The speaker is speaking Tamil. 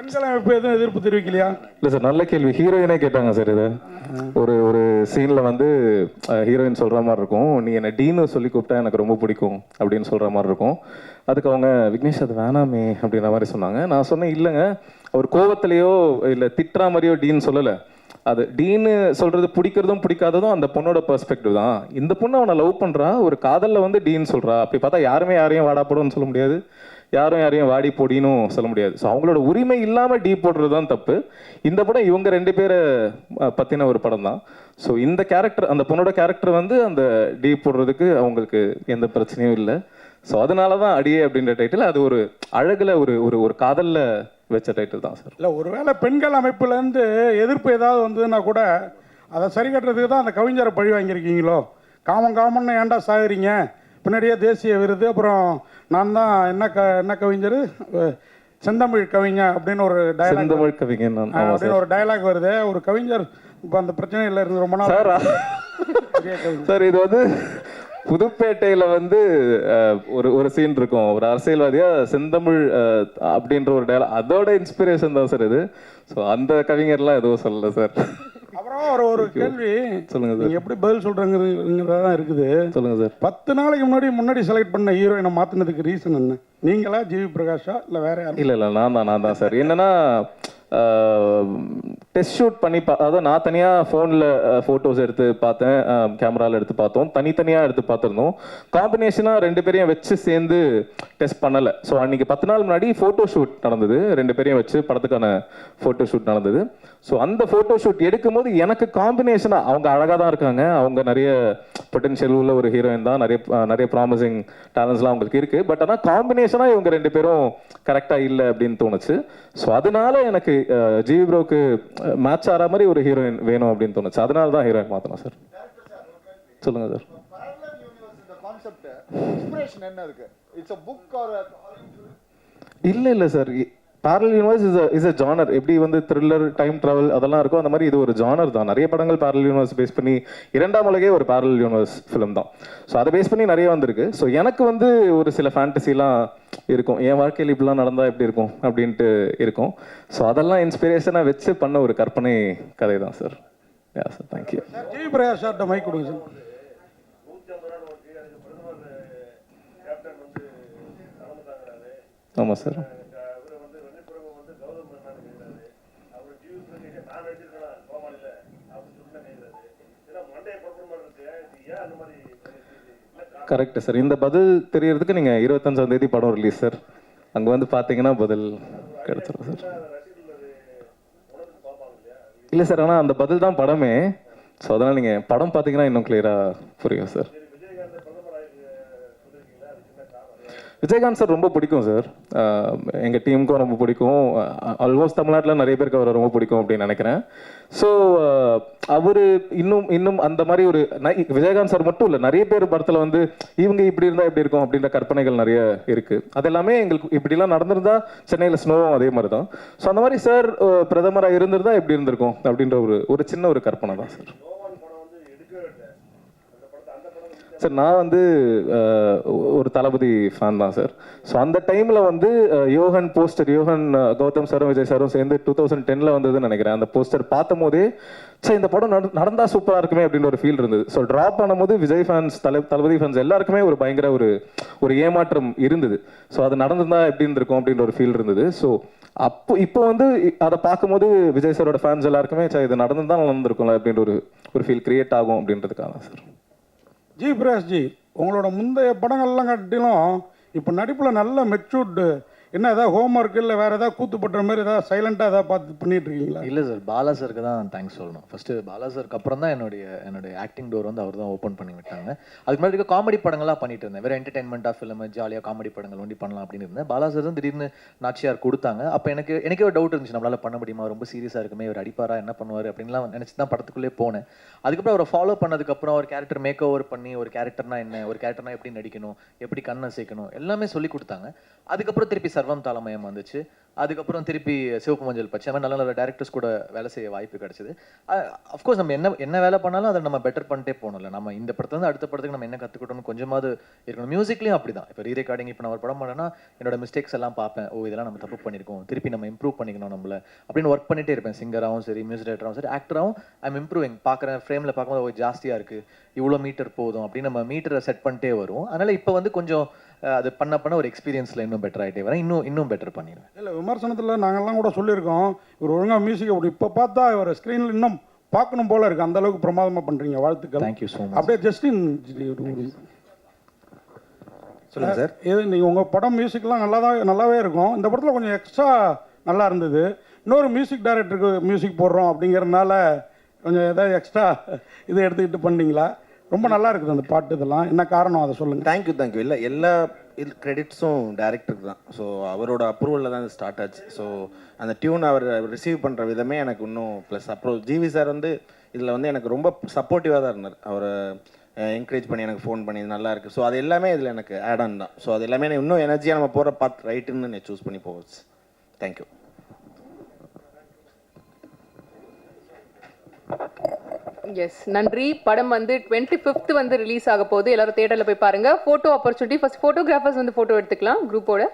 பெண்கள் அமைப்பு எதுவும் எதிர்ப்பு தெரிவிக்கலையா? இல்லை சார், நல்ல கேள்வி. ஹீரோயினே கேட்டாங்க சார் இதை. ஒரு சீனில் வந்து ஹீரோயின் சொல்கிற மாதிரி இருக்கும், நீ என்னை டீன்னு சொல்லி கூப்பிட்டா எனக்கு ரொம்ப பிடிக்கும் அப்படின்னு சொல்கிற மாதிரி இருக்கும். அதுக்கு அவங்க விக்னேஷ் அது வேணாமே அப்படின்ற மாதிரி சொன்னாங்க. நான் சொன்னேன், இல்லைங்க, அவர் கோவத்திலையோ இல்லை திட்டுற மாதிரியோ டீன்னு சொல்லலை. அது டீன்னு சொல்கிறது பிடிக்கிறதும் பிடிக்காததும் அந்த பொண்ணோட பெர்ஸ்பெக்டிவ் தான். இந்த பொண்ணு அவனை லவ் பண்ணுறா, ஒரு காதலில் வந்து டீன்னு சொல்கிறா. அப்படி பார்த்தா யாருமே யாரையும் வாடா போடுன்னு சொல்ல முடியாது, யாரையும் வாடி போடின்னு சொல்ல முடியாது. ஸோ அவங்களோட உரிமை இல்லாமல் டீ போடுறது தான் தப்பு. இந்த படம் இவங்க 2 பேரை பற்றின ஒரு படம் தான். ஸோ இந்த கேரக்டர், அந்த பொண்ணோட கேரக்டர் வந்து அந்த டீ போடுறதுக்கு அவங்களுக்கு எந்த பிரச்சனையும் இல்லை. ஸோ அதனால தான் அடியே அப்படின்ற டைட்டில். அது ஒரு அழகில் ஒரு காதலில் வச்ச டைட்டில் தான் சார். இல்லை, ஒருவேளை பெண்கள் அமைப்புலேருந்து எதிர்ப்பு ஏதாவது வந்ததுன்னா கூட அதை சரி கட்டுறதுக்கு தான் அந்த கவிஞரை பழி வாங்கியிருக்கீங்களோ? காமன்னு ஏன்டா சாகுறீங்க, பின்னாடியே தேசிய விருது, அப்புறம் நான் தான் என்ன கவிஞர், செந்தமிழ் கவிஞர் அப்படின்னு ஒரு டயலாக், செந்தமிழ் கவிஞர் அப்படின்னு ஒரு டயலாக் வருது. ஒரு கவிஞர் இப்போ அந்த பிரச்சனையில் இருந்து ரொம்ப நாள் சார். இது வந்து புதுப்பேட்டையில் வந்து ஒரு சீன் இருக்கும், ஒரு அரசியல்வாதியா செந்தமிழ் அப்படின்ற ஒரு டயலாக், அதோட இன்ஸ்பிரேஷன் தான் சார் இது. ஸோ அந்த கவிஞர்லாம் எதுவும் சொல்லலை சார். அப்புறம் ஒரு கேள்வி சொல்லுங்க சார். எப்படி பதில் சொல்றங்கிறதான் இருக்குது. சொல்லுங்க சார். 10 நாளைக்கு முன்னாடி செலக்ட் பண்ண ஹீரோயினை மாத்தினதுக்கு ரீசன் என்ன? நீங்களா, ஜிவி பிரகாஷா, இல்லை வேற யாரும்? இல்லை நான் தான் சார். என்னன்னா டெஸ்ட் ஷூட் பண்ணி அதாவது நான் தனியாக ஃபோனில் ஃபோட்டோஸ் எடுத்து பார்த்தேன், கேமராவில் எடுத்து பார்த்தோம், தனித்தனியாக எடுத்து பார்த்துருந்தோம். காம்பினேஷனாக 2 பேரையும் வச்சு சேர்ந்து டெஸ்ட் பண்ணலை. ஸோ அன்றைக்கி 10 நாள் முன்னாடி ஃபோட்டோ ஷூட் நடந்தது, 2 பேரையும் வச்சு படத்துக்கான ஃபோட்டோ ஷூட் நடந்தது. ஸோ அந்த ஃபோட்டோ ஷூட் எடுக்கும்போது எனக்கு காம்பினேஷனாக, அவங்க அழகாக தான் இருக்காங்க, அவங்க நிறைய பொட்டென்ஷியல் உள்ள ஒரு ஹீரோயின் தான், நிறைய ப்ராமிசிங் டேலண்ட்ஸ்லாம் அவங்களுக்கு இருக்குது. பட் ஆனால் காம்பினேஷனாக இவங்க 2 பேரும் கரெக்டாக இல்லை அப்படின்னு தோணுச்சு. ஸோ அதனால எனக்கு ஜிவி ப்ரோக்கு மேட்ச் ஆகிற மாதிரி ஒரு ஹீரோயின் வேணும் அப்படின்னு தோணுச்சு. அதனால தான் ஹீரோயின் மாற்றணும் சார். சொல்லுங்க சார். இல்லை sir, parallel universe is a genre. எப்படி வந்து த்ரில்லர், டைம் ட்ராவல் அதெல்லாம் இருக்கும், அந்த மாதிரி இது ஒரு ஜானர் தான். நிறைய படங்கள் parallel universe பேஸ் பண்ணி, 2ஆம் உலகே ஒரு parallel universe ஃபிலிம் தான். ஸோ அதை பேஸ் பண்ணி நிறைய வந்திருக்கு. ஸோ எனக்கு வந்து ஒரு சில ஃபேண்டசிலாம் இருக்கும், என் வாழ்க்கையில் இப்படிலாம் நடந்தால் எப்படி இருக்கும் அப்படின்ட்டு இருக்கும். ஸோ அதெல்லாம் இன்ஸ்பிரேஷனாக வச்சு பண்ண ஒரு கற்பனை கதை தான் சார். யா சார், தேங்க்யூ. ஜிவி பிரகாஷ் சார்ட்ட மைக் கொடுங்க சார். ஆமாம் சார். Correct sir. இந்த பதில் தெரியறதுக்கு நீங்கள் 25ஆம் தேதி படம் ரிலீஸ் சார், அங்கே வந்து பார்த்தீங்கன்னா பதில் கிடைச்சிடும் சார். இல்லை சார், ஆனால் அந்த பதில் தான் படமே. ஸோ அதனால் நீங்கள் படம் பார்த்தீங்கன்னா இன்னும் கிளியராக புரியும் சார். விஜயகாந்த் சார் ரொம்ப பிடிக்கும் சார், எங்கள் டீமுக்கும் ரொம்ப பிடிக்கும். ஆல்மோஸ்ட் தமிழ்நாட்டில் நிறைய பேருக்கு அவரை ரொம்ப பிடிக்கும் அப்படின்னு நினைக்கிறேன். ஸோ அவர் இன்னும் அந்த மாதிரி ஒரு விஜயகாந்த் சார் மட்டும் இல்லை, நிறைய பேர் படத்தில் வந்து இவங்க இப்படி இருந்தால் எப்படி இருக்கும் அப்படின்ற கற்பனைகள் நிறைய இருக்குது. அது எல்லாமே எங்களுக்கு இப்படிலாம் நடந்திருந்தா சென்னையில் ஸ்னோவும் அதே மாதிரி தான். ஸோ அந்த மாதிரி சார் பிரதமராக இருந்திருந்தா எப்படி இருந்திருக்கும் அப்படின்ற ஒரு சின்ன ஒரு கற்பனை தான் சார். சார் நான் வந்து ஒரு தளபதி ஃபேன் தான் சார். ஸோ அந்த டைமில் வந்து யோகன் கௌதம் சாரும் விஜய் சாரும் சேர்ந்து 2010 வந்ததுன்னு நினைக்கிறேன். அந்த போஸ்டர் பார்த்தும் போதே சரி இந்த படம் நடந்தால் சூப்பராக இருக்குமே அப்படின்னு ஒரு ஃபீல் இருந்தது. ஸோ ட்ராப் பண்ணும்போது விஜய் ஃபேன்ஸ், தளபதி ஃபேன்ஸ் எல்லாருக்குமே ஒரு பயங்கர ஒரு ஏமாற்றம் இருந்தது. ஸோ அது நடந்திருந்தா எப்படி இருந்திருக்கும் அப்படின்ற ஒரு ஃபீல் இருந்தது. ஸோ இப்போ வந்து அதை பார்க்கும்போது விஜய் சாரோட ஃபேன்ஸ் எல்லாருக்குமே சரி இது நடந்துதான் நடந்திருக்கும்ல அப்படின்ற ஒரு ஃபீல் கிரியேட் ஆகும் அப்படின்றதுக்காக சார். ஜி பிரகாஷ் ஜி, உங்களோட முந்தைய படங்கள்லாம் காட்டிலும் இப்போ நடிப்பில் நல்ல மெச்சூர்டு, என்ன ஏதாவது ஹோம்ஒர்க் இல்லை வேறு ஏதாவது கூத்துப்பட்டுற மாதிரி ஏதாவது சைலண்டாக ஏதாவது பார்த்து பண்ணிட்டு இருக்கீங்களா? இல்லை சார், பாலா சாருக்கு தான் தேங்க்ஸ் சொல்லணும். ஃபஸ்ட்டு பாலா சாருக்கு அப்புறம் தான் என்னுடைய ஆக்டிங் டோர் வந்து அவர் தான் ஓப்பன் பண்ணி விட்டாங்க. அதுக்கு முன்னாடி காமெடி படங்கள்லாம் பண்ணிட்டு இருந்தேன், வேறு என்டர்டைன்மெண்ட்டாக ஃபிலிம் ஜாலியாக காமெடி படங்கள் ஒண்டி பண்ணலாம் அப்படின்னு இருந்தேன். பாலா சார் தான் திடீர்னு நாச்சியார் கொடுத்தாங்க. அப்போ எனக்கே ஒரு டவுட் இருந்துச்சு, நம்மளால் பண்ண முடியுமா, ரொம்ப சீரியஸாக இருக்குமே, ஒரு அடிப்பாரா என்ன பண்ணுவார் அப்படின்லாம் நினச்சி தான் படத்துக்குள்ளே போனேன். அதுக்கப்புறம் அவரை ஃபாலோ பண்ணதுக்கப்புறம் ஒரு கேரக்டர் மேக் ஓவர் பண்ணி ஒரு கேரக்டர்னா என்ன, ஒரு கேரக்டர்னா எப்படி நடிக்கணும், எப்படி கண்ணை சேர்க்கணும் எல்லாமே சொல்லி கொடுத்தாங்க. அதுக்கப்புறம் திருப்பி சர்வம் தாளமயம் வந்துச்சு. அதுக்கப்புறம் திருப்பி சிவப்பு மஞ்சள் பச்சை, அந்த மாதிரி நல்ல நல்ல டேரக்டர்ஸ் கூட வேலை செய்ய வாய்ப்பு கிடைச்சது. அஃப்கோர்ஸ் நம்ம என்ன வேலை பண்ணாலும் அதை நம்ம பெட்டர் பண்ணிட்டே போகணும்ல. நம்ம இந்த படத்துலேருந்து அடுத்த படத்துக்கு நம்ம என்ன கற்றுக்கிட்டோம்னு கொஞ்சமாவது இருக்கணும். மியூசிக்லேயும் அப்படி தான். இப்போ ரீரெக்கார்டிங் இப்போ நான் ஒரு படம் பண்ணேன்னா என்னோட மிஸ்டேக்ஸ் எல்லாம் பார்ப்பேன். ஓ இதெல்லாம் நம்ம தப்பு பண்ணியிருக்கோம், திருப்பி நம்ம இம்ப்ரூவ் பண்ணிக்கணும் நம்மள அப்படின்னு ஒர்க் பண்ணிட்டே இருப்பேன். சிங்கராகவும் சரி, மியூசிக் டைரக்டராகவும் சரி, ஆக்டராகவும் ஐம் இம்ப்ரூவிங். பார்க்குறேன் ஃப்ரேமில் பார்க்கும்போது ஓ ஜாஸ்தியாக இருக்குது, இவ்வளோ மீட்டர் போதும் அப்படின்னு நம்ம மீட்டரை செட் பண்ணிட்டே வரும். அதனால் இப்போ வந்து கொஞ்சம் அது பண்ண ஒரு எக்ஸ்பீரியன்ஸில் இன்னும் பெட்டர் ஆகிட்டே வரேன். இன்னும் பெட்டர் பண்ணிடுவேன். இல்லை, விமர்சனத்தில் நாங்கள்லாம் கூட சொல்லியிருக்கோம், இவர் ஒழுங்காக மியூசிக் அப்படி இப்போ பார்த்தா இவர் ஸ்க்ரீனில் இன்னும் பார்க்கணும் போல இருக்குது, அந்த அளவுக்கு பிரமாதமாக பண்ணுறீங்க. வாழ்த்துக்கள். Thank you so much. அப்படியே ஜஸ்டின் சொல்லுங்கள் சார். இது நீங்கள் உங்கள் படம் மியூசிக்லாம் நல்லாவே இருக்கும். இந்த படத்தில் கொஞ்சம் எக்ஸ்ட்ரா நல்லா இருந்தது. இன்னொரு மியூசிக் டைரக்டருக்கு மியூசிக் போடுறோம் அப்படிங்கிறதுனால கொஞ்சம் ஏதாவது எக்ஸ்ட்ரா இதை எடுத்துக்கிட்டு பண்ணீங்களா? ரொம்ப நல்லா இருக்குது அந்த பாட்டு. இதெல்லாம் என்ன காரணம் அதை சொல்லுங்கள். தேங்க்யூ. இல்லை, எல்லா கிரெடிட்ஸும் டேரக்டருக்கு தான். ஸோ அவரோட அப்ரூவலில் தான் ஸ்டார்ட் ஆச்சு. ஸோ அந்த டியூன் அவர் ரிசீவ் பண்ணுற விதமே எனக்கு இன்னும் ப்ளஸ். அப்புறம் ஜிவி சார் வந்து இதில் வந்து எனக்கு ரொம்ப சப்போர்ட்டிவாக தான் இருந்தார். அவரை என்கரேஜ் பண்ணி எனக்கு ஃபோன் பண்ணி இது நல்லா இருக்குது. ஸோ அது எல்லாமே இதில் எனக்கு ஆட் ஆன் தான். ஸோ அது எல்லாமே இன்னும் எனர்ஜியாக நம்ம போகிற பார்த்து ரைட்டுன்னு நான் சூஸ் பண்ணி போச்சு. தேங்க்யூ. எஸ், நன்றி. படம் வந்து 25th வந்து ரிலீஸ் ஆக போகுது. எல்லாரும் தியேட்டரில் போய் பாருங்க. Photo opportunity. ஃபர்ஸ்ட் ஃபோட்டோகிராஃபர்ஸ் வந்து ஃபோட்டோ எடுத்துக்கலாம் குரூப்போட.